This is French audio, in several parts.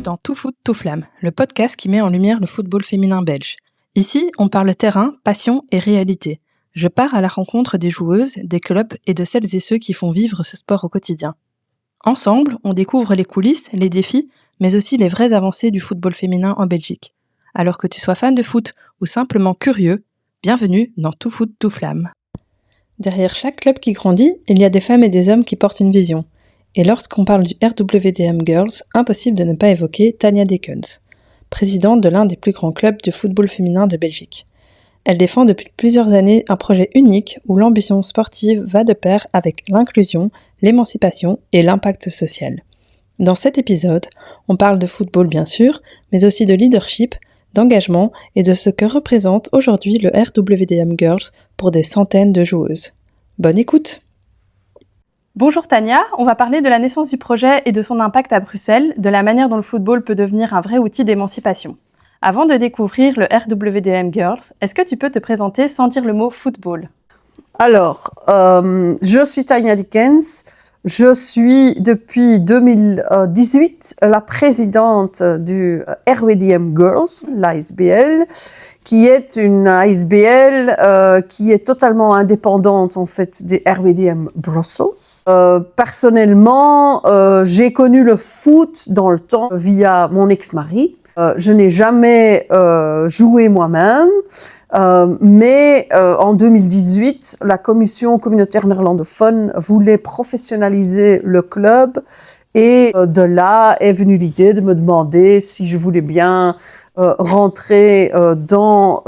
dans Tout Foot, Tout Flamme, le podcast qui met en lumière le football féminin belge. Ici, on parle terrain, passion et réalité. Je pars à la rencontre des joueuses, des clubs et de celles et ceux qui font vivre ce sport au quotidien. Ensemble, on découvre les coulisses, les défis, mais aussi les vraies avancées du football féminin en Belgique. Alors que tu sois fan de foot ou simplement curieux, bienvenue dans Tout Foot, Tout Flamme. Derrière chaque club qui grandit, il y a des femmes et des hommes qui portent une vision. Et lorsqu'on parle du RWDM Girls, impossible de ne pas évoquer Tania Dekens, présidente de l'un des plus grands clubs de football féminin de Belgique. Elle défend depuis plusieurs années un projet unique où l'ambition sportive va de pair avec l'inclusion, l'émancipation et l'impact social. Dans cet épisode, on parle de football bien sûr, mais aussi de leadership, d'engagement et de ce que représente aujourd'hui le RWDM Girls pour des centaines de joueuses. Bonne écoute! Bonjour Tania, on va parler de la naissance du projet et de son impact à Bruxelles, de la manière dont le football peut devenir un vrai outil d'émancipation. Avant de découvrir le RWDM Girls, est-ce que tu peux te présenter sans dire le mot football ? Alors, je suis Tania Dekens, je suis depuis 2018 la présidente du RWDM Girls, l'ASBL, qui est une ASBL qui est totalement indépendante en fait des RWDM Brussels. Personnellement, j'ai connu le foot dans le temps via mon ex-mari. Je n'ai jamais joué moi-même, mais en 2018, la commission communautaire néerlandophone voulait professionnaliser le club et de là est venue l'idée de me demander si je voulais bien rentrer dans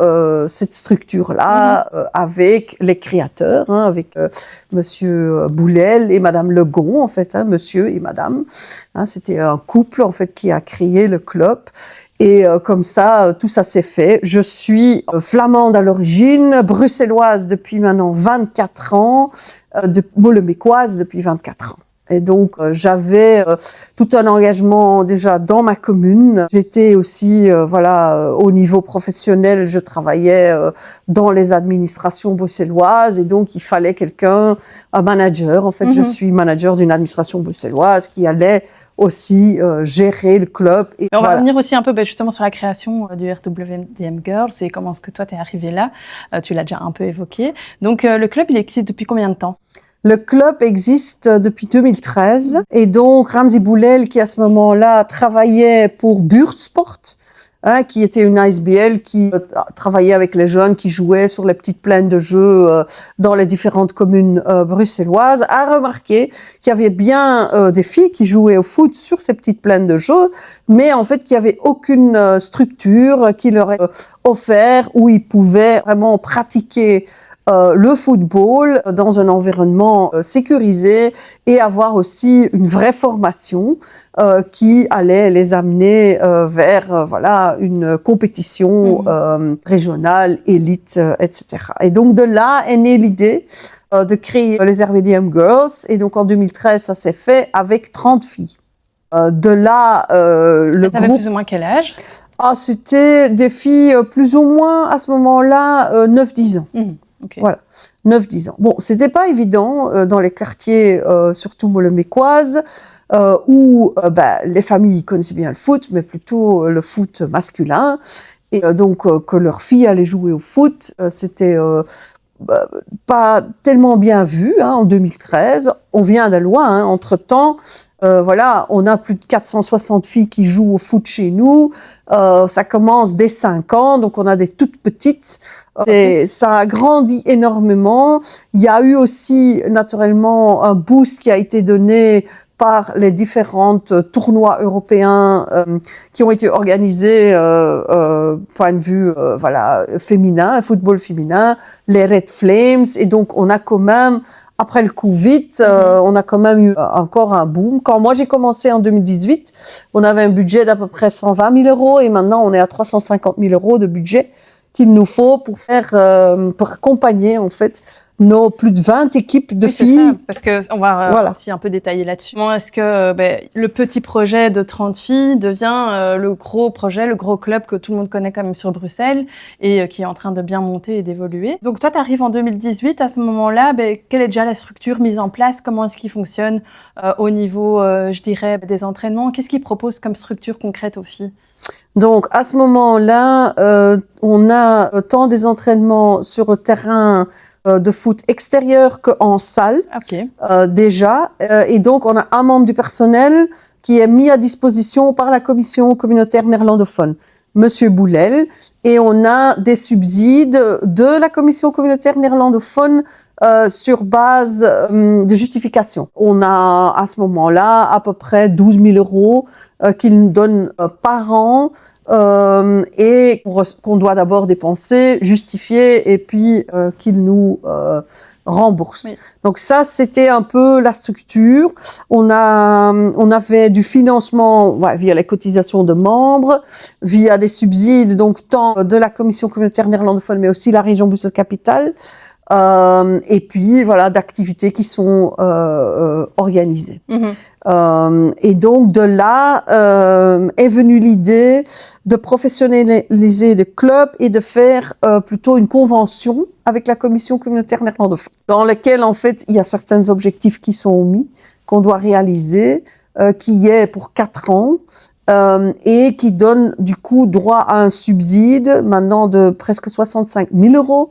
cette structure-là avec les créateurs, avec Monsieur Boulel et Madame Legon, en fait, Monsieur et Madame. C'était un couple en fait qui a créé le club. Et comme ça, tout ça s'est fait. Je suis flamande à l'origine, bruxelloise depuis maintenant 24 ans, molenbeekoise depuis 24 ans. Et donc, j'avais tout un engagement déjà dans ma commune. J'étais aussi, au niveau professionnel, je travaillais dans les administrations bruxelloises et donc il fallait quelqu'un, un manager. En fait, je suis manager d'une administration bruxelloise qui allait aussi gérer le club. Et on va revenir aussi un peu justement sur la création du RWDM Girls et comment est-ce que toi t'es arrivée là. Tu l'as déjà un peu évoqué. Donc, le club, il existe depuis combien de temps ? Le club existe depuis 2013 et donc Ramzi Boulel qui à ce moment-là travaillait pour Buurtsport, qui était une ASBL qui travaillait avec les jeunes qui jouaient sur les petites plaines de jeux dans les différentes communes bruxelloises, a remarqué qu'il y avait bien des filles qui jouaient au foot sur ces petites plaines de jeux, mais en fait qu'il n'y avait aucune structure qui leur ait offert où ils pouvaient vraiment pratiquer le football dans un environnement sécurisé et avoir aussi une vraie formation qui allait les amener vers une compétition régionale, élite, etc. Et donc de là est née l'idée de créer les RWDM Girls et donc en 2013 ça s'est fait avec 30 filles. De là le groupe... plus ou moins quel âge ? C'était des filles plus ou moins à ce moment-là 9-10 ans. Okay. Voilà, 9-10 ans. Bon, c'était pas évident dans les quartiers, surtout molenbeekoises, où les familles connaissaient bien le foot, mais plutôt le foot masculin. Et donc, que leurs filles allaient jouer au foot, c'était pas tellement bien vu en 2013. On vient de loin, entre-temps. On a plus de 460 filles qui jouent au foot chez nous. Ça commence dès 5 ans, donc on a des toutes petites. Ça a grandi énormément. Il y a eu aussi naturellement un boost qui a été donné par les différentes tournois européens qui ont été organisés point de vue féminin, football féminin, les Red Flames. Et donc on a quand même après le Covid, on a quand même eu encore un boom. Quand moi j'ai commencé en 2018, on avait un budget d'à peu près 120 000 euros et maintenant on est à 350 000 euros de budget qu'il nous faut pour accompagner en fait nos plus de 20 équipes de filles. C'est ça, parce que on va aussi un peu détailler là-dessus. Comment est-ce que le petit projet de 30 filles devient le gros projet, le gros club que tout le monde connaît quand même sur Bruxelles et qui est en train de bien monter et d'évoluer. Donc toi, tu arrives en 2018. À ce moment-là, quelle est déjà la structure mise en place? Comment est-ce qu'il fonctionne au niveau, je dirais, des entraînements? Qu'est-ce qu'ils proposent comme structure concrète aux filles? Donc, à ce moment-là, on a tant des entraînements sur le terrain de foot extérieur qu'en salle, déjà. Et donc, on a un membre du personnel qui est mis à disposition par la commission communautaire néerlandophone, Monsieur Boulel. Et on a des subsides de la commission communautaire néerlandophone sur base de justification. On a à ce moment-là à peu près 12 000 euros qu'ils nous donnent par an et qu'on doit d'abord dépenser, justifier et puis qu'ils nous remboursent. Oui. Donc ça, c'était un peu la structure. On avait du financement via les cotisations de membres, via des subsides, donc tant de la commission communautaire néerlandophone, mais aussi la région Bruxelles-Capitale. Et puis voilà, d'activités qui sont organisées. Et donc de là est venue l'idée de professionnaliser le club et de faire plutôt une convention avec la commission communautaire néerlandophone, dans laquelle en fait il y a certains objectifs qui sont mis, qu'on doit réaliser, qui est pour 4 ans. Et qui donne du coup droit à un subside maintenant de presque 65 000 euros.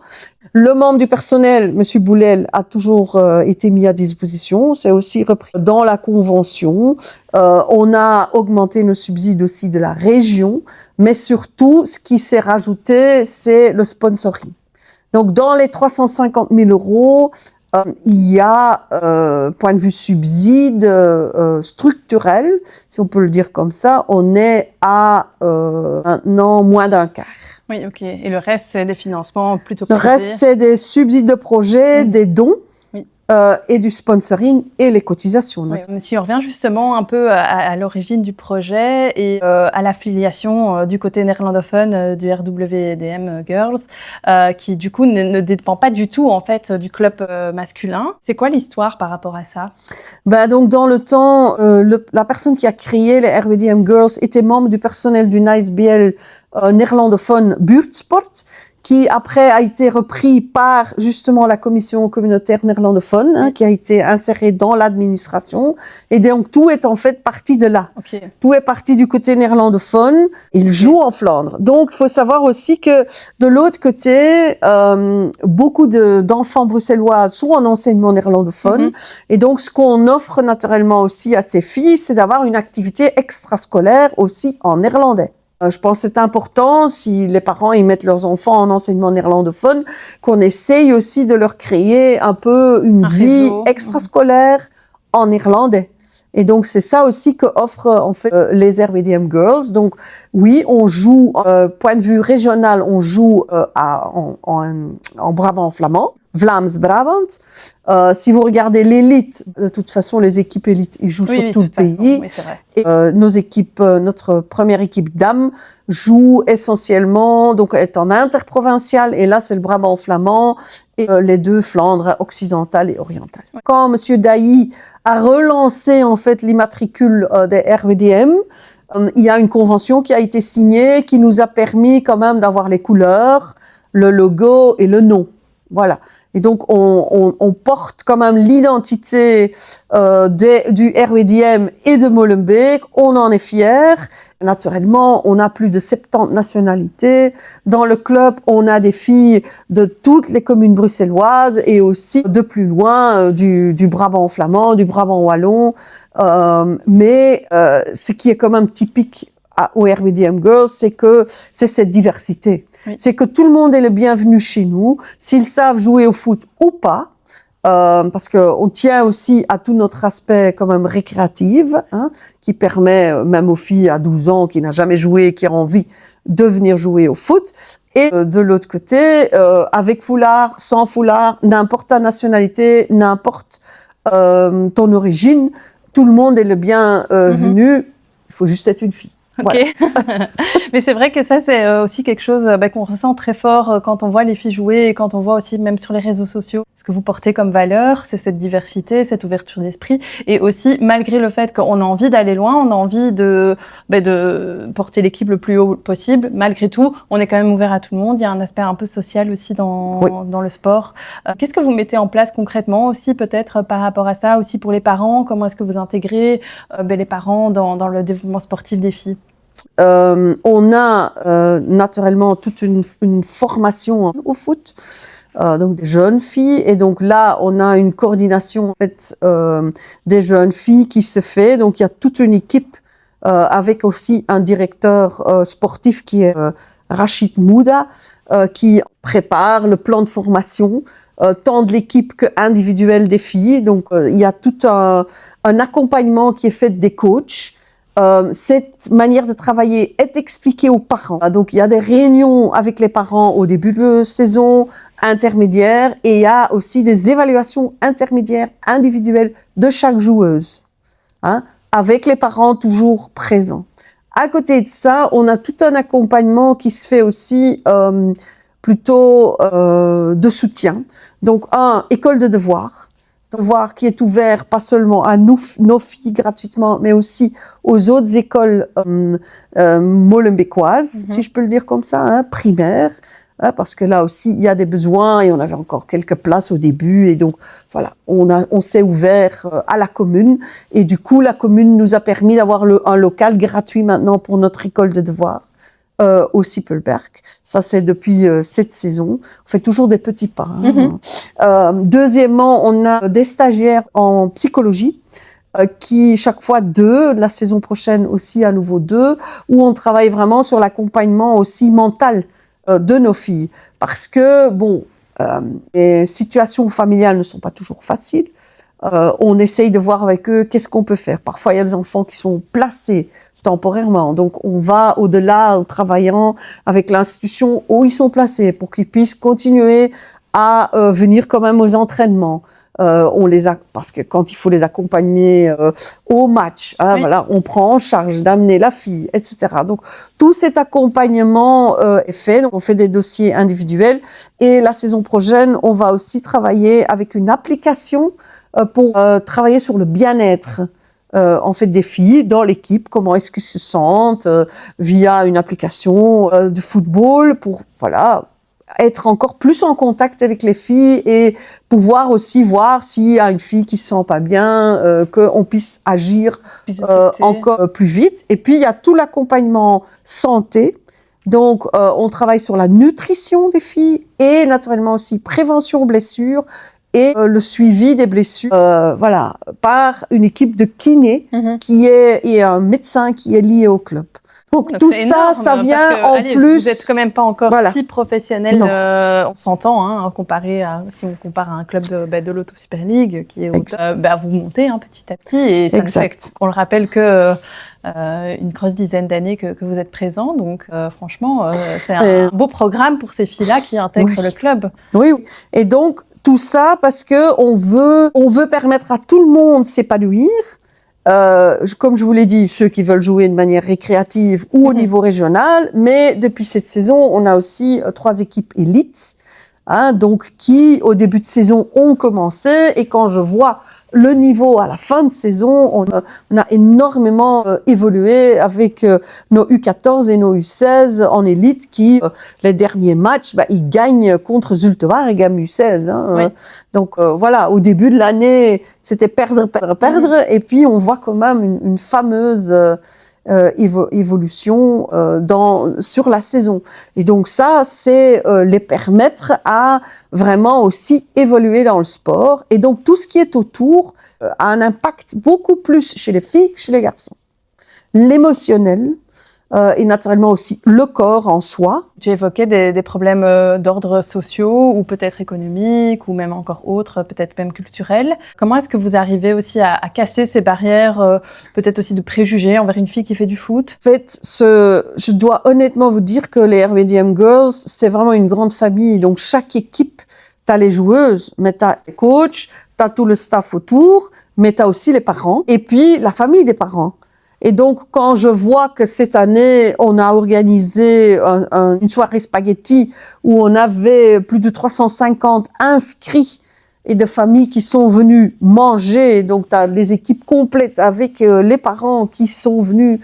Le membre du personnel, Monsieur Boulel, a toujours été mis à disposition. C'est aussi repris dans la convention. On a augmenté nos subsides aussi de la région, mais surtout, ce qui s'est rajouté, c'est le sponsoring. Donc, dans les 350 000 euros, il y a, point de vue subside structurel, si on peut le dire comme ça, on est à maintenant moins d'un quart. Oui, ok. Et le reste, c'est des financements plutôt privés? Le reste, c'est des subsides de projet, des dons. Oui. Et du sponsoring et les cotisations. Oui, si on revient justement un peu à l'origine du projet et à l'affiliation du côté néerlandophone du RWDM Girls, qui du coup ne dépend pas du tout en fait du club masculin. C'est quoi l'histoire par rapport à ça? Donc dans le temps, la personne qui a créé les RWDM Girls était membre du personnel du NISBL néerlandophone Buurtsport, qui après a été repris par justement la commission communautaire néerlandophone, qui a été insérée dans l'administration. Et donc tout est en fait parti de là. Tout est parti du côté néerlandophone. Il joue en Flandre. Donc il faut savoir aussi que de l'autre côté, beaucoup d'enfants bruxellois sont en enseignement néerlandophone. Et donc ce qu'on offre naturellement aussi à ces filles, c'est d'avoir une activité extrascolaire aussi en néerlandais. Je pense que c'est important, si les parents y mettent leurs enfants en enseignement néerlandophone, qu'on essaye aussi de leur créer un peu une vie extrascolaire en néerlandais. Et donc, c'est ça aussi que offrent en fait les RWDM Girls. Donc, oui, on joue, point de vue régional, on joue en Brabant flamand. Vlaams-Brabant. Si vous regardez l'élite, de toute façon, les équipes élites, ils jouent sur tout le pays. Oui, c'est vrai. Et nos équipes, notre première équipe dames joue essentiellement, donc est en interprovincial, et là, c'est le Brabant flamand et les deux Flandres occidentales et orientales. Ouais. Quand Monsieur Dailly a relancé en fait l'immatricule des RWDM, il y a une convention qui a été signée qui nous a permis quand même d'avoir les couleurs, le logo et le nom. Voilà. Et donc, on porte quand même l'identité du RWDM et de Molenbeek. On en est fiers. Naturellement, on a plus de 70 nationalités. Dans le club, on a des filles de toutes les communes bruxelloises et aussi de plus loin du Brabant flamand, du Brabant wallon. Mais ce qui est quand même typique au RWDM Girls, c'est que c'est cette diversité. Oui. C'est que tout le monde est le bienvenu chez nous, s'ils savent jouer au foot ou pas, parce qu'on tient aussi à tout notre aspect quand même récréatif, qui permet même aux filles à 12 ans qui n'ont jamais joué, qui ont envie de venir jouer au foot. Et de l'autre côté, avec foulard, sans foulard, n'importe ta nationalité, n'importe ton origine, tout le monde est le bienvenu, il faut juste être une fille. Ok. Voilà. Mais c'est vrai que ça, c'est aussi quelque chose qu'on ressent très fort quand on voit les filles jouer et quand on voit aussi même sur les réseaux sociaux. Ce que vous portez comme valeur, c'est cette diversité, cette ouverture d'esprit. Et aussi, malgré le fait qu'on a envie d'aller loin, on a envie de porter l'équipe le plus haut possible, malgré tout, on est quand même ouvert à tout le monde. Il y a un aspect un peu social aussi dans le sport. Qu'est-ce que vous mettez en place concrètement aussi, peut-être par rapport à ça, aussi pour les parents? Comment est-ce que vous intégrez les parents dans le développement sportif des filles? On a naturellement toute une formation au foot, donc des jeunes filles, et donc là on a une coordination en fait des jeunes filles qui se fait. Donc il y a toute une équipe avec aussi un directeur sportif qui est Rachid Mouda, qui prépare le plan de formation tant de l'équipe que individuelle des filles. Donc il y a tout un accompagnement qui est fait des coachs. Cette manière de travailler est expliquée aux parents. Donc, il y a des réunions avec les parents au début de saison, intermédiaire, et il y a aussi des évaluations intermédiaires individuelles de chaque joueuse, avec les parents toujours présents. À côté de ça, on a tout un accompagnement qui se fait aussi plutôt de soutien. Donc, école de devoirs qui est ouvert pas seulement à nous, nos filles gratuitement, mais aussi aux autres écoles molenbeekoises, si je peux le dire comme ça, primaires, parce que là aussi il y a des besoins et on avait encore quelques places au début, et donc voilà, on s'est ouvert à la commune, et du coup la commune nous a permis d'avoir un local gratuit maintenant pour notre école de devoirs. Au Sippelberg. Ça, c'est depuis cette saison. On fait toujours des petits pas. Deuxièmement, on a des stagiaires en psychologie qui, chaque fois 2, la saison prochaine aussi à nouveau 2, où on travaille vraiment sur l'accompagnement aussi mental de nos filles. Parce que, les situations familiales ne sont pas toujours faciles. On essaye de voir avec eux qu'est-ce qu'on peut faire. Parfois, il y a des enfants qui sont placés temporairement. Donc, on va au-delà, en travaillant avec l'institution où ils sont placés pour qu'ils puissent continuer à venir quand même aux entraînements. Parce que quand il faut les accompagner au match, voilà, on prend en charge d'amener la fille, etc. Donc, tout cet accompagnement est fait. Donc, on fait des dossiers individuels. Et la saison prochaine, on va aussi travailler avec une application pour travailler sur le bien-être en fait des filles dans l'équipe, comment est-ce qu'elles se sentent via une application de football pour être encore plus en contact avec les filles et pouvoir aussi voir s'il y a une fille qui se sent pas bien, qu'on puisse agir encore plus vite. Et puis il y a tout l'accompagnement santé. Donc on travaille sur la nutrition des filles et naturellement aussi prévention blessures et le suivi des blessures, par une équipe de kinés et un médecin qui est lié au club. Donc tout ça, ça vient en plus. Vous êtes quand même pas encore si professionnel, on s'entend, si on compare à un club de l'Auto Super League qui est vous montez petit à petit, et ça fait, on le rappelle que une grosse dizaine d'années que vous êtes présent, donc franchement, c'est un beau programme pour ces filles-là qui intègrent le club. Oui, et donc tout ça parce que on veut permettre à tout le monde de s'épanouir. Comme je vous l'ai dit, ceux qui veulent jouer de manière récréative ou au niveau régional, mais depuis cette saison, on a aussi 3 équipes élites, donc qui au début de saison ont commencé, et quand je vois le niveau à la fin de saison, on a énormément évolué avec nos U14 et nos U16 en élite qui, les derniers matchs, ils gagnent contre Zultewaar et Gamme U16. Donc voilà, au début de l'année, c'était perdre, et puis on voit quand même une fameuse évolution sur la saison. Et donc ça, c'est les permettre à vraiment aussi évoluer dans le sport. Et donc tout ce qui est autour a un impact beaucoup plus chez les filles que chez les garçons. L'émotionnel, et naturellement aussi le corps en soi. Tu évoquais des problèmes d'ordre sociaux ou peut-être économiques ou même encore autres, peut-être même culturels. Comment est-ce que vous arrivez aussi à casser ces barrières, peut-être aussi de préjugés envers une fille qui fait du foot? En fait, je dois honnêtement vous dire que les RWDM Girls, c'est vraiment une grande famille. Donc chaque équipe, t'as les joueuses, mais t'as les coachs, t'as tout le staff autour, mais t'as aussi les parents et puis la famille des parents. Et donc, quand je vois que cette année, on a organisé une soirée spaghetti où on avait plus de 350 inscrits et de familles qui sont venues manger, donc tu as les équipes complètes avec les parents qui sont venus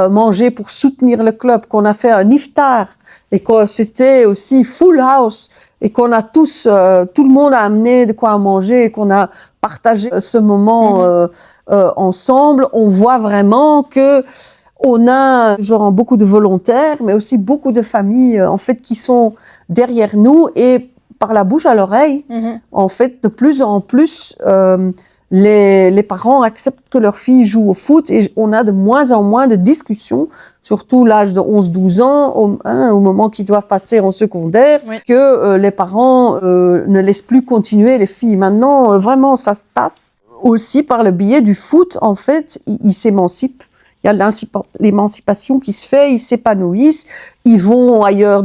manger pour soutenir le club, qu'on a fait un iftar et que c'était aussi full house et qu'on a tous, tout le monde a amené de quoi manger et qu'on a partagé ce moment ensemble. On voit vraiment que on a genre beaucoup de volontaires, mais aussi beaucoup de familles en fait qui sont derrière nous et par la bouche à l'oreille, en fait, de plus en plus, les parents acceptent que leur fille joue au foot et on a de moins en moins de discussions, surtout l'âge de 11-12 ans, au moment qu'ils doivent passer en secondaire, que les parents ne laissent plus continuer les filles. Maintenant, vraiment, ça se passe aussi par le biais du foot, en fait, ils s'émancipent. Il y a l'émancipation qui se fait, ils s'épanouissent, ils vont ailleurs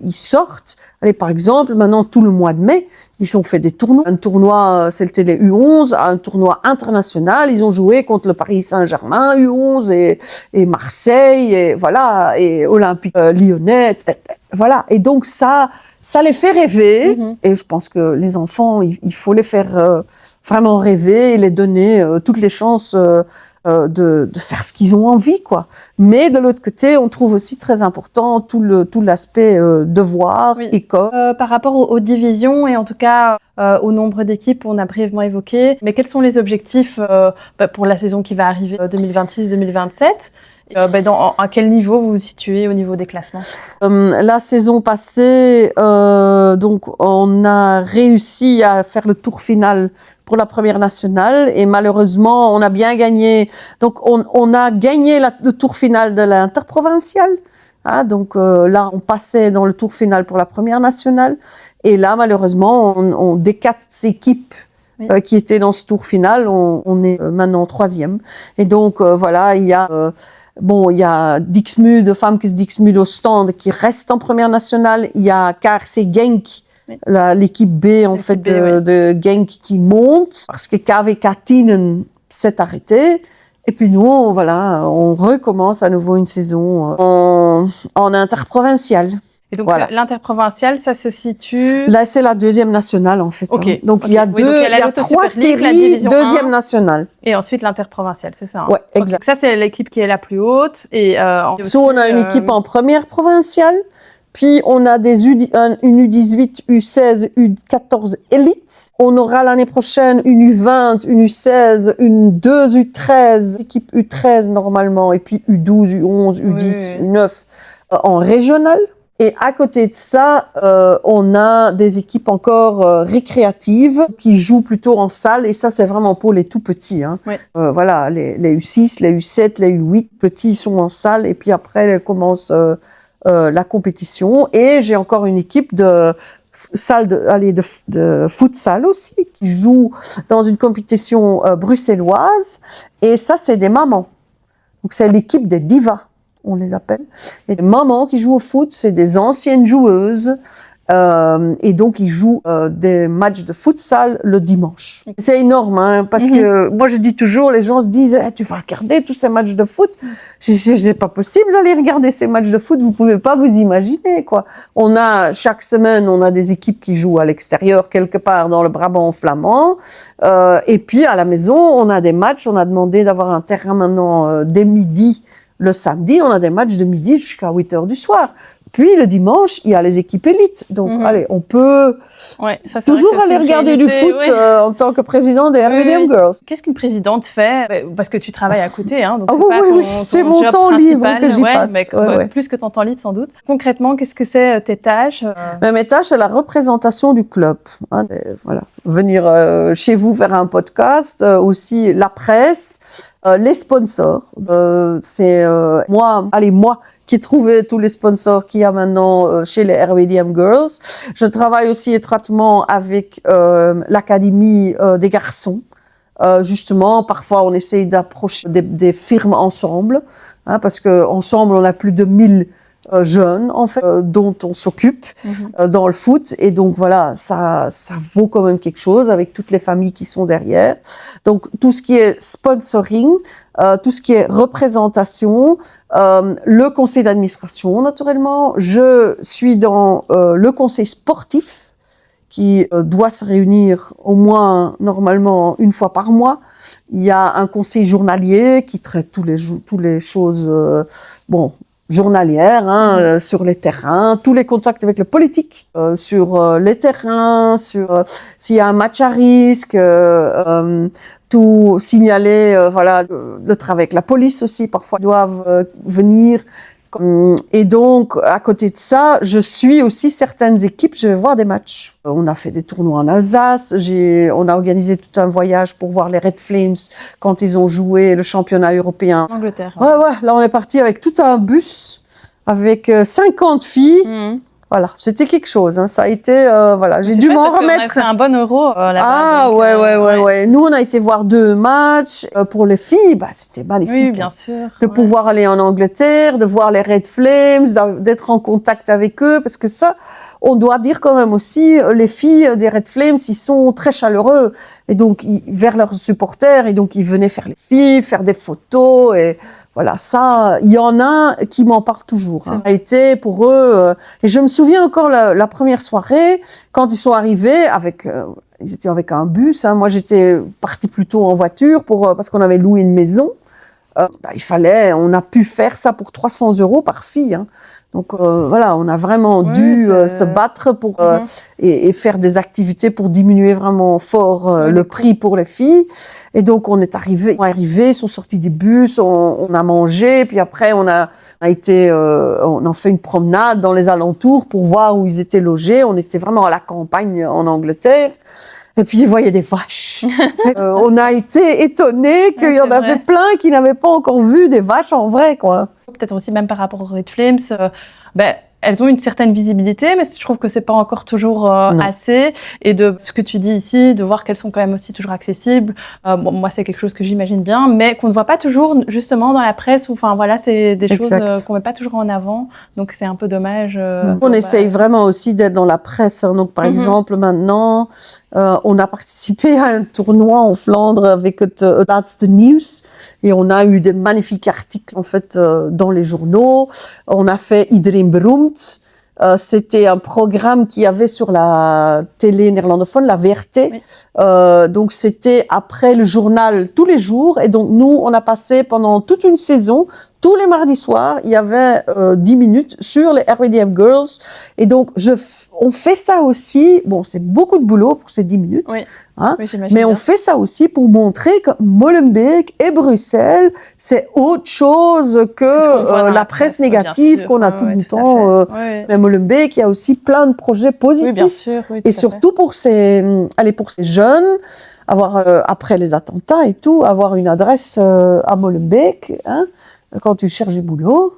ils sortent. Allez, par exemple, maintenant, tout le mois de mai, ils ont fait des tournois. Un tournoi, c'était les U11, un tournoi international. Ils ont joué contre le Paris Saint-Germain, U11, et Marseille, et voilà, et Olympique Lyonnais, voilà. Et donc, ça les fait rêver. Et je pense que les enfants, il faut les faire vraiment rêver et les donner toutes les chances de faire ce qu'ils ont envie, quoi. Mais de l'autre côté, on trouve aussi très important tout l'aspect devoir, école. Par rapport aux divisions et en tout cas au nombre d'équipes, on a brièvement évoqué. Mais quels sont les objectifs pour la saison qui va arriver 2026-2027 ? À quel niveau vous vous situez au niveau des classements ? La saison passée, donc on a réussi à faire le tour final pour la première nationale et malheureusement on a bien gagné. Donc on a gagné le tour final de l'interprovinciale. Donc là on passait dans le tour final pour la première nationale et là malheureusement des 4 équipes qui étaient dans ce tour final, on est maintenant 3e. Et donc voilà, il y a Dixmude, Famkes Dixmude au stand qui reste en première nationale. Il y a KRC Genk, l'équipe B de Genk qui monte parce que KVK Tienen s'est arrêté. Et puis nous, on recommence à nouveau une saison en interprovincial. Et donc l'interprovincial, ça se situe... Là, c'est la 2e nationale en fait. Okay. Donc il y a 3 séries, 2e nationale. Et ensuite l'interprovincial, c'est ça. Ouais, exact. Donc ça, c'est l'équipe qui est la plus haute. Et on a une équipe en première provinciale. Puis on a une U18, U16, U14 élite. On aura l'année prochaine une U20, une U16, une 2 U13, équipe U13 normalement, et puis U12, U11, U10, U9 en régional. Et à côté de ça, on a des équipes encore récréatives qui jouent plutôt en salle. Et ça, c'est vraiment pour les tout petits. Voilà, les U6, les U7, les U8 petits sont en salle. Et puis après, elles commencent la compétition. Et j'ai encore une équipe de futsal aussi qui joue dans une compétition bruxelloise. Et ça, c'est des mamans. Donc, c'est l'équipe des divas. On les appelle. Et les mamans qui jouent au foot, c'est des anciennes joueuses. Et donc, ils jouent des matchs de futsal le dimanche. C'est énorme, parce que moi, je dis toujours, les gens se disent tu vas regarder tous ces matchs de foot. C'est pas possible d'aller regarder ces matchs de foot. Vous pouvez pas vous imaginer, quoi. Chaque semaine, on a des équipes qui jouent à l'extérieur, quelque part dans le Brabant flamand. Et puis, à la maison, on a des matchs. On a demandé d'avoir un terrain maintenant dès midi. Le samedi, on a des matchs de midi jusqu'à 8h du soir. Puis le dimanche, il y a les équipes élites. Donc, allez, on peut toujours aller regarder du foot en tant que président des RWDM Girls. Qu'est-ce qu'une présidente fait ? Parce que tu travailles à côté, donc c'est mon temps libre que j'y passe. Plus que ton temps libre, sans doute. Concrètement, qu'est-ce que c'est tes tâches ? Mes tâches, c'est la représentation du club. Venir chez vous faire un podcast, aussi la presse, les sponsors. C'est moi qui ai trouvé tous les sponsors qu'il y a maintenant chez les RWDM Girls. Je travaille aussi étroitement avec l'Académie des garçons. Justement, parfois, on essaye d'approcher des firmes ensemble, parce qu'ensemble, on a plus de 1000 jeunes, en fait, dont on s'occupe dans le foot. Et donc, voilà, ça vaut quand même quelque chose avec toutes les familles qui sont derrière. Donc, tout ce qui est sponsoring, tout ce qui est représentation, le conseil d'administration naturellement. Je suis dans le conseil sportif qui doit se réunir au moins normalement une fois par mois. Il y a un conseil journalier qui traite toutes les choses journalières, sur les terrains, tous les contacts avec le politique, sur les terrains, sur s'il y a un match à risque, tout signaler, le travail avec la police aussi, parfois ils doivent venir. Et donc, à côté de ça, je suis aussi certaines équipes, je vais voir des matchs. On a fait des tournois en Alsace, on a organisé tout un voyage pour voir les Red Flames quand ils ont joué le championnat européen. En Angleterre. Ouais, là on est parti avec tout un bus, avec 50 filles. Voilà, c'était quelque chose, ça a été, j'ai dû m'en remettre. On a fait un bon Euro là-bas. Ah, donc, ouais. Nous, on a été voir 2 matchs. Pour les filles, c'était magnifique. Oui, bien sûr. De pouvoir aller en Angleterre, de voir les Red Flames, d'être en contact avec eux, parce que ça, on doit dire quand même aussi, les filles des Red Flames, ils sont très chaleureux, et donc, vers leurs supporters, et donc, ils venaient faire les filles, faire des photos, et voilà, ça, il y en a qui m'en parlent toujours. Ça a été pour eux, et je me souviens encore la première soirée, quand ils sont arrivés ils étaient avec un bus, moi j'étais partie plutôt en voiture parce qu'on avait loué une maison. On a pu faire ça pour 300 € par fille. Donc on a vraiment dû se battre pour et faire des activités pour diminuer vraiment fort le prix pour les filles. Et donc on est arrivés, ils sont sortis du bus, on a mangé, puis après on a fait une promenade dans les alentours pour voir où ils étaient logés. On était vraiment à la campagne en Angleterre. Et puis, ils voyaient des vaches. On a été étonnés qu'il y en avait plein qui n'avaient pas encore vu des vaches en vrai, quoi. Peut-être aussi même par rapport aux Red Flames, elles ont une certaine visibilité, mais je trouve que c'est pas encore toujours assez. Et de ce que tu dis ici, de voir qu'elles sont quand même aussi toujours accessibles. Moi, c'est quelque chose que j'imagine bien, mais qu'on ne voit pas toujours justement dans la presse. C'est des choses qu'on met pas toujours en avant. Donc, c'est un peu dommage. On essaye vraiment aussi d'être dans la presse. Donc, par exemple, maintenant, on a participé à un tournoi en Flandre avec Laatste Nieuws. Et on a eu des magnifiques articles, en fait, dans les journaux. On a fait Iedereen Beroemd. C'était un programme qu'il y avait sur la télé néerlandophone, la VRT. Oui. Donc, c'était après le journal tous les jours. Et donc, nous, on a passé pendant toute une saison, tous les mardis soirs, il y avait 10 minutes sur les RWDM Girls. Et donc, on fait ça aussi. Bon, c'est beaucoup de boulot pour ces 10 minutes. Oui. Mais on fait ça aussi pour montrer que Molenbeek et Bruxelles, c'est autre chose que la presse négative qu'on a tout le temps. Mais Molenbeek, il y a aussi plein de projets positifs. Oui, bien sûr. Et surtout pour ces jeunes, après les attentats et tout, avoir une adresse à Molenbeek, quand tu cherches du boulot.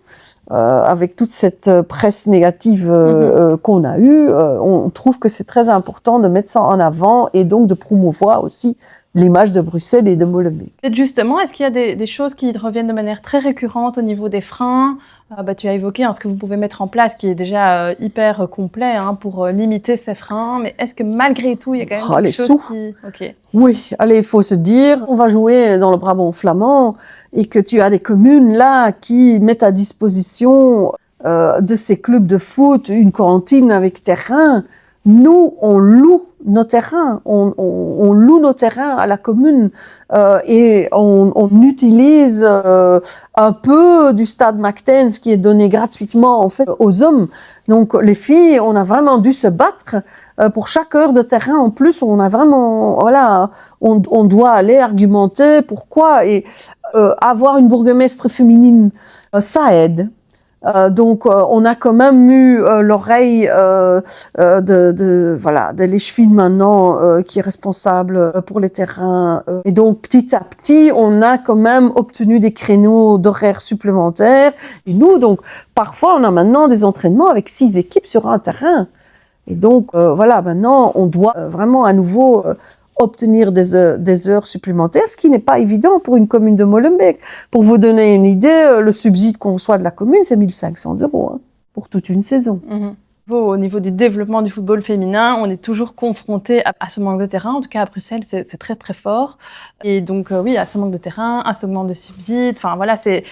Avec toute cette presse négative qu'on a eue, on trouve que c'est très important de mettre ça en avant et donc de promouvoir aussi l'image de Bruxelles et de Molenbeek. Et justement, est-ce qu'il y a des choses qui reviennent de manière très récurrente au niveau des freins ? Tu as évoqué ce que vous pouvez mettre en place, qui est déjà hyper complet pour limiter ces freins, mais est-ce que malgré tout, il y a quand même des choses qui... Okay. Oui, il faut se dire, on va jouer dans le Brabant flamand et que tu as des communes là qui mettent à disposition de ces clubs de foot une cantine avec terrain. Nous, on loue nos terrains, on loue nos terrains à la commune et on utilise un peu du stade McTains qui est donné gratuitement en fait aux hommes. Donc les filles, on a vraiment dû se battre pour chaque heure de terrain. En plus, on a vraiment on doit aller argumenter pourquoi et avoir une bourgmestre féminine, ça aide. Donc, on a quand même eu l'oreille de l'Eschvin maintenant, qui est responsable pour les terrains. Et donc, petit à petit, on a quand même obtenu des créneaux d'horaires supplémentaires. Et nous, donc, parfois, on a maintenant des entraînements avec 6 équipes sur un terrain. Et donc, maintenant, on doit vraiment à nouveau obtenir des heures supplémentaires, ce qui n'est pas évident pour une commune de Molenbeek. Pour vous donner une idée, le subside qu'on reçoit de la commune, c'est 1 500 € pour toute une saison. Au niveau du développement du football féminin, on est toujours confronté à ce manque de terrain. En tout cas, à Bruxelles, c'est très, très fort. Et donc, oui, à ce manque de terrain, à ce manque de subsides. Enfin, voilà, c'est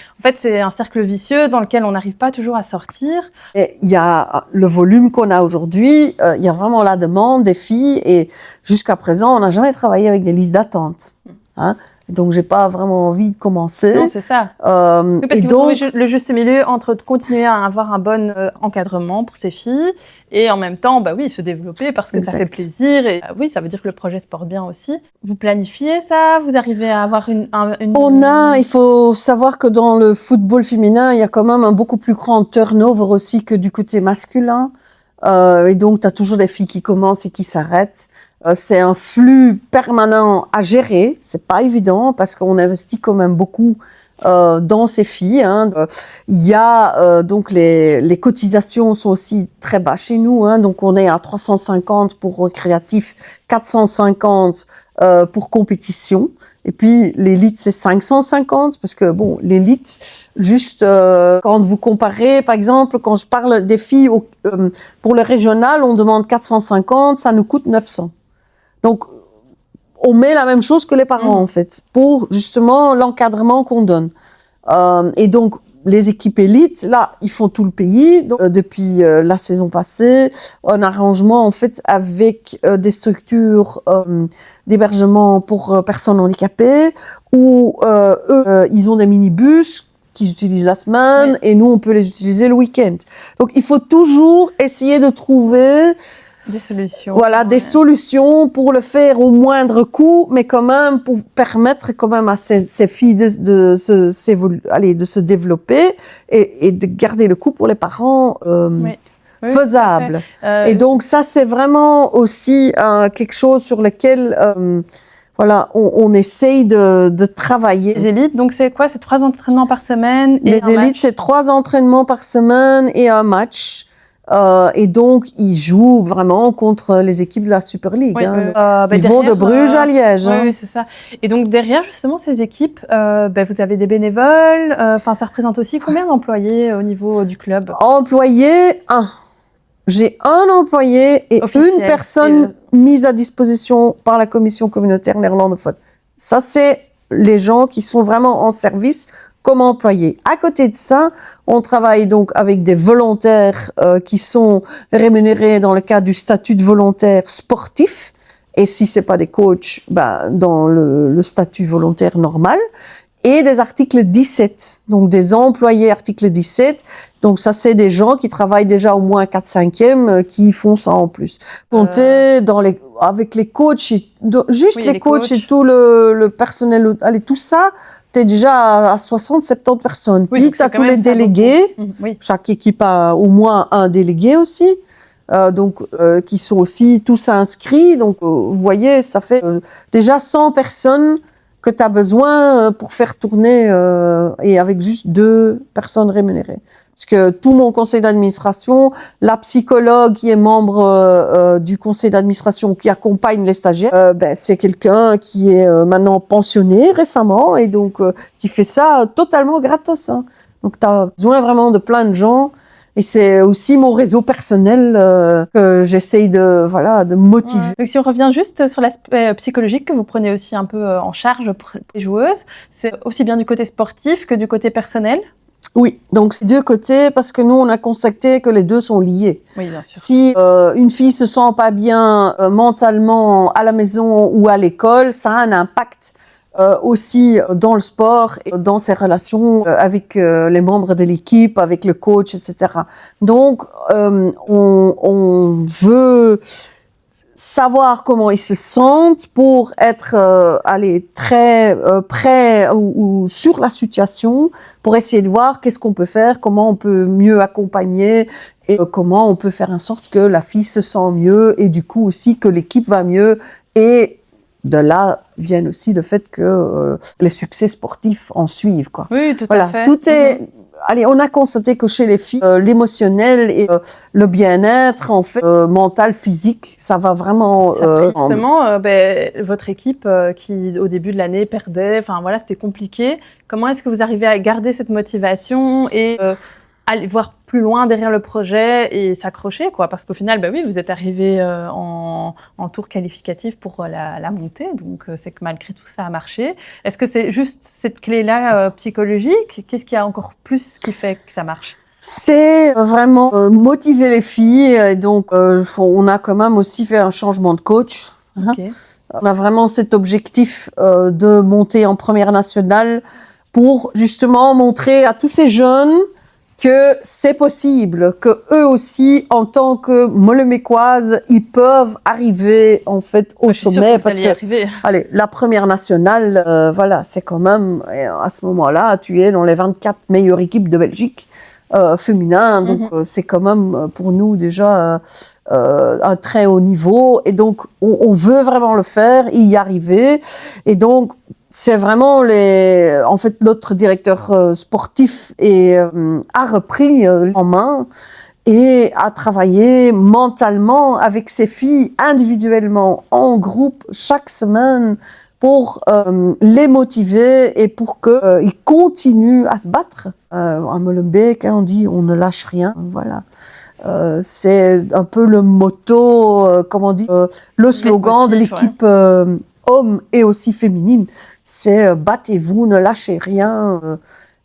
un cercle vicieux dans lequel on n'arrive pas toujours à sortir. Et il y a le volume qu'on a aujourd'hui, il y a vraiment la demande des filles. Et jusqu'à présent, on n'a jamais travaillé avec des listes d'attente. Hein? Donc, j'ai pas vraiment envie de commencer. Non, c'est ça. Oui, parce que vous trouvez le juste milieu entre continuer à avoir un bon encadrement pour ces filles et en même temps, bah oui, se développer parce que ça fait plaisir et oui, ça veut dire que le projet se porte bien aussi. Vous planifiez ça? Vous arrivez à avoir il faut savoir que dans le football féminin, il y a quand même un beaucoup plus grand turnover aussi que du côté masculin. Et donc, tu as toujours des filles qui commencent et qui s'arrêtent. C'est un flux permanent à gérer. C'est pas évident parce qu'on investit quand même beaucoup dans ces filles. Hein. Il y a donc les cotisations sont aussi très bas chez nous. Hein. Donc, on est à 350 pour récréatif, 450 pour compétition. Et puis, l'élite, c'est 550 parce que, bon, l'élite, juste quand vous comparez, par exemple, quand je parle des filles pour le régional, on demande 450, ça nous coûte 900. Donc, on met la même chose que les parents, en fait, pour justement l'encadrement qu'on donne. Et donc, les équipes élites, là, ils font tout le pays. Donc, depuis la saison passée, un arrangement, en fait, avec des structures d'hébergement pour personnes handicapées, où eux, ils ont des minibus qu'ils utilisent la semaine, et nous, on peut les utiliser le week-end. Donc, il faut toujours essayer de trouver des solutions. Voilà, des solutions pour le faire au moindre coût, mais quand même pour permettre quand même à ces filles de se développer et de garder le coût pour les parents faisable. Et donc ça, c'est vraiment aussi quelque chose sur lequel on essaye de travailler. Les élites, donc c'est quoi? C'est 3 entraînements par semaine et Les élites, c'est 3 entraînements par semaine et un match. Et donc, ils jouent vraiment contre les équipes de la Super League. Ils vont de Bruges à Liège. Oui, c'est ça. Et donc, derrière, justement, ces équipes, vous avez des bénévoles. Ça représente aussi combien d'employés au niveau du club? Employés, 1. J'ai un employé et une personne mise à disposition par la commission communautaire néerlandophone. Ça, c'est les gens qui sont vraiment en service comme employés. À côté de ça, on travaille donc avec des volontaires qui sont rémunérés dans le cadre du statut de volontaire sportif. Et si c'est pas des coachs, dans le statut volontaire normal. Et des articles 17. Donc des employés article 17. Donc ça, c'est des gens qui travaillent déjà au moins 4/5e qui font ça en plus. Comptez avec les coachs, les coachs et tout le personnel, tout ça, t'es déjà à 60-70 personnes. Puis t'as tous les délégués. Chaque équipe a au moins un délégué aussi. Qui sont aussi tous inscrits. Donc, vous voyez, ça fait déjà 100 personnes que tu as besoin pour faire tourner et avec juste 2 personnes rémunérées. Parce que tout mon conseil d'administration, la psychologue qui est membre du conseil d'administration qui accompagne les stagiaires, c'est quelqu'un qui est maintenant pensionné récemment et donc qui fait ça totalement gratos. Hein. Donc tu as besoin vraiment de plein de gens. Et c'est aussi mon réseau personnel que j'essaye de motiver. Donc si on revient juste sur l'aspect psychologique que vous prenez aussi un peu en charge pour les joueuses, c'est aussi bien du côté sportif que du côté personnel? Oui, donc c'est 2 côtés parce que nous on a constaté que les 2 sont liés. Oui, bien sûr. Si une fille se sent pas bien mentalement à la maison ou à l'école, ça a un impact aussi dans le sport et dans ses relations avec les membres de l'équipe, avec le coach, etc. Donc, on veut savoir comment ils se sentent pour être très près ou sur la situation, pour essayer de voir qu'est-ce qu'on peut faire, comment on peut mieux accompagner et comment on peut faire en sorte que la fille se sent mieux et du coup aussi que l'équipe va mieux et de là vient aussi le fait que les succès sportifs en suivent, quoi. Oui, tout à fait. Tout est. Allez, on a constaté que chez les filles, l'émotionnel et le bien-être, en fait, mental, physique, ça va vraiment. Justement, votre équipe qui au début de l'année perdait, c'était compliqué. Comment est-ce que vous arrivez à garder cette motivation et aller voir plus loin derrière le projet et s'accrocher, quoi. Parce qu'au final, oui, vous êtes arrivé en tour qualificatif pour la montée, donc c'est que malgré tout ça a marché. Est-ce que c'est juste cette clé-là psychologique? Qu'est-ce qu'il y a encore plus qui fait que ça marche? C'est vraiment motiver les filles. Et donc, on a quand même aussi fait un changement de coach. Okay. On a vraiment cet objectif de monter en première nationale pour justement montrer à tous ces jeunes que c'est possible, que eux aussi, en tant que Molenbeekoises, ils peuvent arriver en fait au sommet, parce que allez, la première nationale, voilà, c'est quand même à ce moment-là, tu es dans les 24 meilleures équipes de Belgique. Féminin, donc c'est quand même pour nous déjà un très haut niveau, et donc on veut vraiment le faire, y arriver, et donc c'est vraiment en fait notre directeur sportif a repris en main et a travaillé mentalement avec ses filles individuellement, en groupe, chaque semaine, pour les motiver et pour qu'ils continuent à se battre. À Molenbeek, on dit on ne lâche rien, voilà. C'est un peu le motto, comment on dit, le slogan de l'équipe homme et aussi féminine, c'est battez-vous, ne lâchez rien.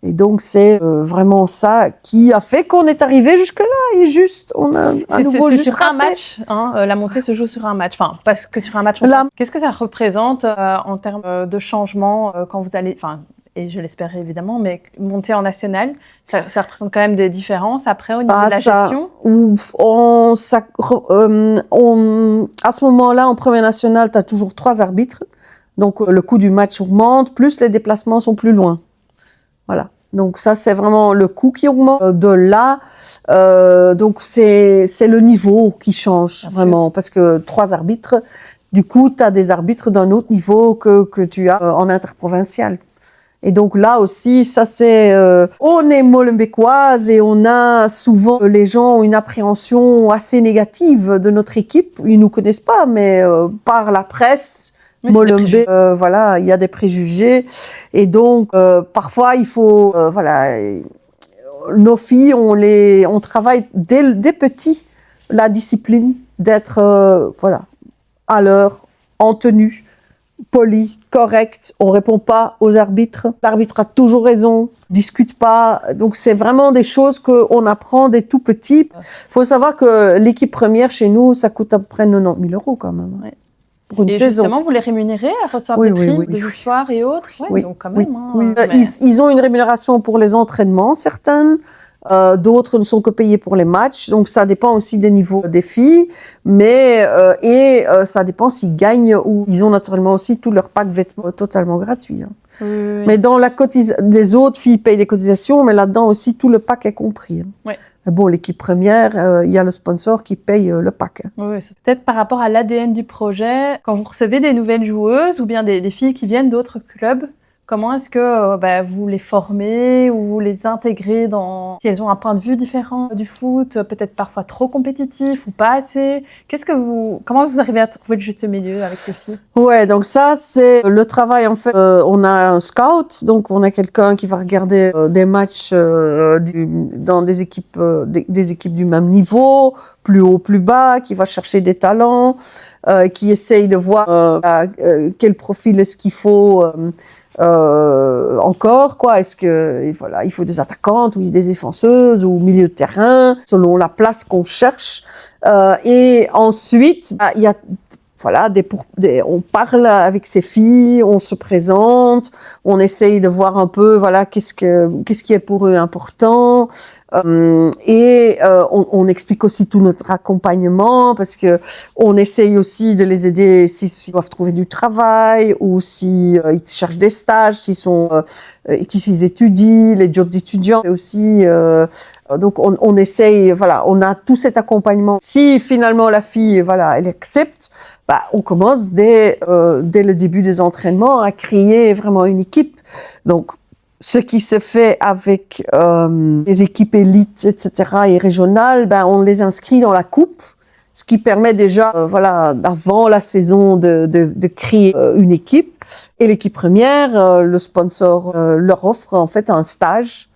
Et donc c'est vraiment ça qui a fait qu'on est arrivé jusque-là, et juste on a à nouveau juste sur un match, hein, la montée se joue sur un match, enfin parce que sur un match. Qu'est-ce que ça représente en termes de changement quand vous allez, enfin, et je l'espère évidemment, mais monter en national, ça représente quand même des différences après au niveau de la gestion. À ce moment-là, en première nationale, tu as toujours 3 arbitres, donc le coût du match augmente, plus les déplacements sont plus loin. Voilà. Donc ça, c'est vraiment le coût qui augmente. De là, donc c'est le niveau qui change vraiment, parce que 3 arbitres, du coup, tu as des arbitres d'un autre niveau que tu as en interprovincial. Et donc là aussi, ça c'est, on est Molenbeekoises et on a souvent, les gens ont une appréhension assez négative de notre équipe. Ils nous connaissent pas, mais par la presse, Molenbeek, voilà, il y a des préjugés, et donc parfois il faut, voilà, nos filles, on travaille dès petit la discipline d'être, voilà, à l'heure, en tenue, poli, correct. On répond pas aux arbitres. L'arbitre a toujours raison. Discute pas. Donc c'est vraiment des choses qu'on apprend dès tout petit. Faut savoir que l'équipe première chez nous, ça coûte à peu près 90 000 € quand même. Ouais. Pour une saison. Justement, vous les rémunérez, elles reçoivent des primes, des victoires et autres. Ouais, oui, donc quand même. Oui. Ils ont une rémunération pour les entraînements, certaines. D'autres ne sont que payés pour les matchs, donc ça dépend aussi des niveaux des filles, mais ça dépend s'ils gagnent, ou ils ont naturellement aussi tout leur pack vêtements totalement gratuit. Hein. Oui. Mais dans les autres filles payent des cotisations, mais là-dedans aussi tout le pack est compris. Hein. Ouais. Bon, l'équipe première, il y a le sponsor qui paye le pack. Hein. Oui, c'est peut-être par rapport à l'ADN du projet, quand vous recevez des nouvelles joueuses ou bien des filles qui viennent d'autres clubs. Comment est-ce que vous les formez ou vous les intégrez si elles ont un point de vue différent du foot, peut-être parfois trop compétitif ou pas assez? Comment vous arrivez à trouver le juste milieu avec ces filles? Ouais, donc ça, c'est le travail, en fait. On a un scout, donc on a quelqu'un qui va regarder des matchs dans des équipes du même niveau, plus haut, plus bas, qui va chercher des talents, qui essaye de voir quel profil est-ce qu'il faut encore, quoi. Est-ce que, voilà, il faut des attaquantes ou des défenseuses ou milieu de terrain, selon la place qu'on cherche. Et ensuite, il y a, voilà, on parle avec ces filles, on se présente, on essaye de voir un peu, voilà, qu'est-ce qui est pour eux important. On explique aussi tout notre accompagnement, parce que on essaye aussi de les aider s'ils doivent trouver du travail, ou si ils cherchent des stages, s'ils étudient, les jobs d'étudiants, et aussi donc on essaye, voilà, on a tout cet accompagnement. Si finalement la fille, voilà, elle accepte, on commence dès le début des entraînements à créer vraiment une équipe. Donc ce qui se fait avec les équipes élites, etc., et régionales, on les inscrit dans la coupe, ce qui permet déjà, voilà, avant la saison, de créer une équipe. Et l'équipe première, le sponsor leur offre en fait un stage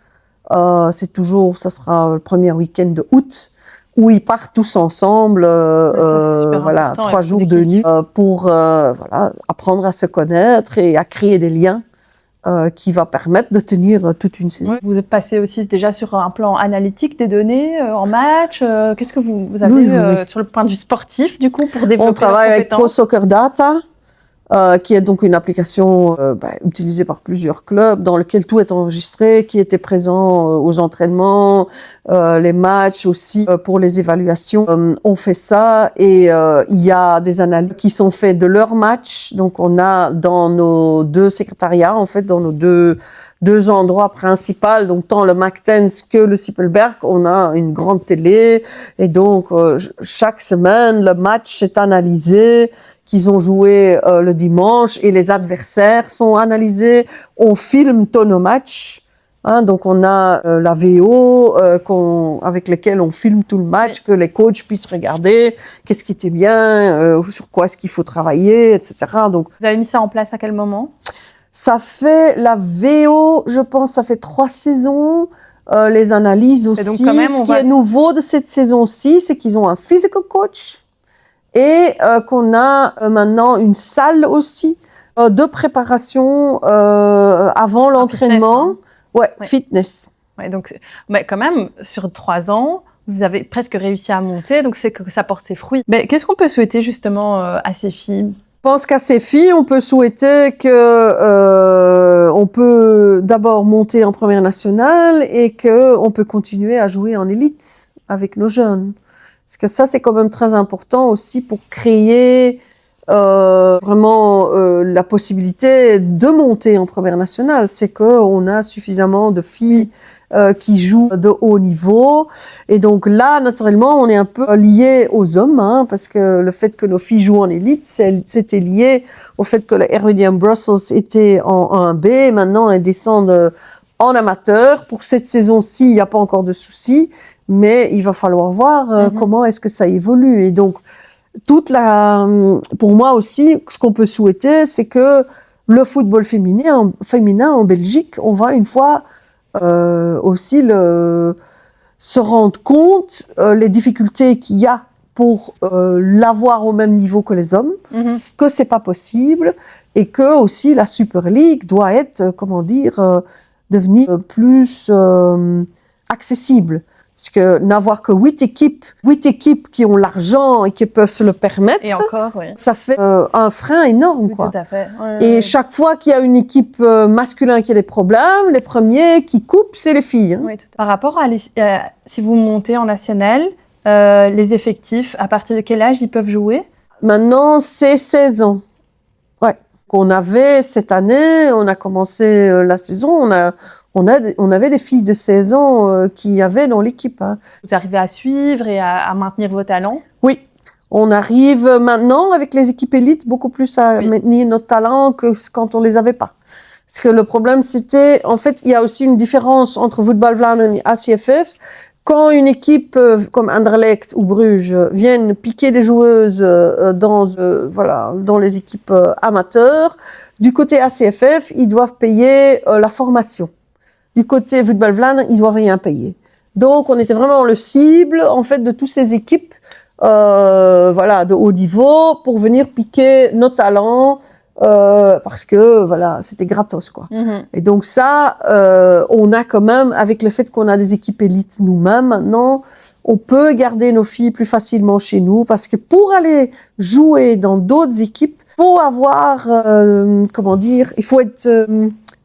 C'est toujours, ça sera le premier week-end de août, où ils partent tous ensemble, voilà, 3 jours de nuit, pour voilà, apprendre à se connaître et à créer des liens qui va permettre de tenir toute une saison. Vous êtes passé aussi déjà sur un plan analytique des données en match. Qu'est-ce que vous avez sur le point de vue sportif, du coup, pour développer On travaille avec Pro Soccer Data, qui est donc une application utilisée par plusieurs clubs, dans lequel tout est enregistré, qui était présent aux entraînements, les matchs aussi, pour les évaluations. On fait ça et il y a des analyses qui sont faites de leurs matchs. Donc on a dans nos 2 secrétariats, en fait, dans nos deux endroits principaux, donc tant le Mactens que le Sippelberg, on a une grande télé et donc chaque semaine le match est analysé, qu'ils ont joué le dimanche et les adversaires sont analysés. On filme tous nos matchs, hein, donc on a la VO avec laquelle on filme tout le match, que les coachs puissent regarder qu'est-ce qui était bien, sur quoi est-ce qu'il faut travailler, etc. Donc, vous avez mis ça en place à quel moment? Ça fait la VO, je pense, ça fait 3 saisons. Les analyses aussi. Et donc, quand même, ce qui est nouveau de cette saison-ci, c'est qu'ils ont un physical coach et qu'on a maintenant une salle aussi de préparation avant l'entraînement. Fitness. Ouais, donc, mais quand même, sur 3 ans, vous avez presque réussi à monter, donc c'est que ça porte ses fruits. Mais qu'est-ce qu'on peut souhaiter justement à ces filles? Je pense qu'à ces filles, on peut souhaiter que on peut d'abord monter en première nationale et que on peut continuer à jouer en élite avec nos jeunes. Parce que ça, c'est quand même très important aussi pour créer vraiment la possibilité de monter en première nationale. C'est qu'on a suffisamment de filles qui jouent de haut niveau. Et donc là, naturellement, on est un peu lié aux hommes, hein, parce que le fait que nos filles jouent en élite, c'était lié au fait que le RWDM Brussels était en 1B. Maintenant, elles descendent en amateur. Pour cette saison-ci, il n'y a pas encore de soucis, mais il va falloir voir comment est-ce que ça évolue. Et donc, pour moi aussi, ce qu'on peut souhaiter, c'est que le football féminin en Belgique, on va une fois aussi se rendre compte les difficultés qu'il y a pour l'avoir au même niveau que les hommes, que c'est pas possible et que aussi la Super League doit être, devenir plus accessible. Parce que n'avoir que 8 équipes qui ont l'argent et qui peuvent se le permettre, et encore, ça fait un frein énorme. Tout à fait. Et chaque fois qu'il y a une équipe masculine qui a des problèmes, les premiers qui coupent, c'est les filles. Hein. Par rapport à si vous montez en national, les effectifs, à partir de quel âge ils peuvent jouer? Maintenant, c'est 16 ans. Qu'on avait cette année, on a commencé la saison, on avait des filles de 16 ans qui avaient dans l'équipe. Hein. Vous arrivez à suivre et à maintenir vos talents? Oui, on arrive maintenant avec les équipes élites beaucoup plus à maintenir nos talents que quand on les avait pas. Parce que le problème c'était, en fait, il y a aussi une différence entre Voetbal Vlaanderen et ACFF. Quand une équipe comme Anderlecht ou Bruges viennent piquer des joueuses dans les équipes amateurs, du côté ACFF, ils doivent payer la formation. Du côté Voetbal Vlaanderen, ils doivent rien payer. Donc, on était vraiment le cible, en fait, de toutes ces équipes, de haut niveau, pour venir piquer nos talents, parce que, c'était gratos, quoi. Et donc ça, on a quand même, avec le fait qu'on a des équipes élites nous-mêmes, maintenant, on peut garder nos filles plus facilement chez nous, parce que pour aller jouer dans d'autres équipes, il faut avoir, il faut être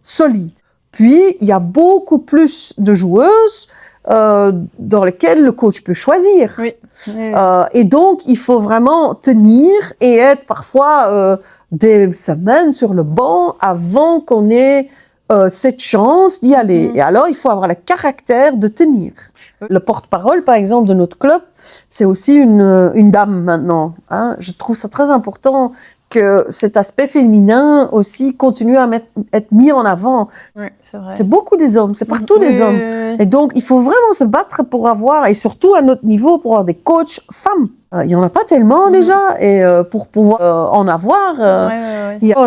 solide. Puis, il y a beaucoup plus de joueuses dans lesquelles le coach peut choisir. Et donc, il faut vraiment tenir et être parfois des semaines sur le banc avant qu'on ait cette chance d'y aller. Et alors, il faut avoir le caractère de tenir. Le porte-parole, par exemple, de notre club, c'est aussi une dame maintenant. Hein. Je trouve ça très important que cet aspect féminin aussi continue à être mis en avant. Oui, c'est vrai. C'est beaucoup des hommes, c'est partout des hommes. Et donc, il faut vraiment se battre pour avoir, et surtout à notre niveau, pour avoir des coachs femmes. il y en a pas tellement déjà, et pour pouvoir en avoir,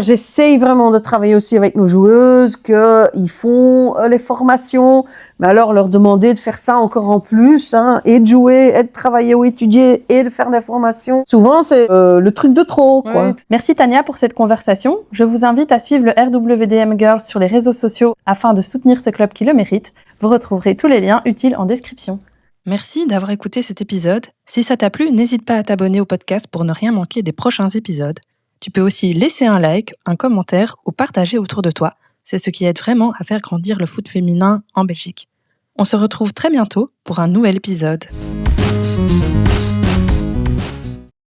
j'essaye vraiment de travailler aussi avec nos joueuses qu'ils font les formations, mais alors leur demander de faire ça encore en plus, et de jouer, et de travailler ou étudier, et de faire des formations. Souvent, c'est le truc de trop, quoi. Merci Tania pour cette conversation. Je vous invite à suivre le RWDM Girls sur les réseaux sociaux afin de soutenir ce club qui le mérite. Vous retrouverez tous les liens utiles en description. Merci d'avoir écouté cet épisode. Si ça t'a plu, n'hésite pas à t'abonner au podcast pour ne rien manquer des prochains épisodes. Tu peux aussi laisser un like, un commentaire ou partager autour de toi. C'est ce qui aide vraiment à faire grandir le foot féminin en Belgique. On se retrouve très bientôt pour un nouvel épisode.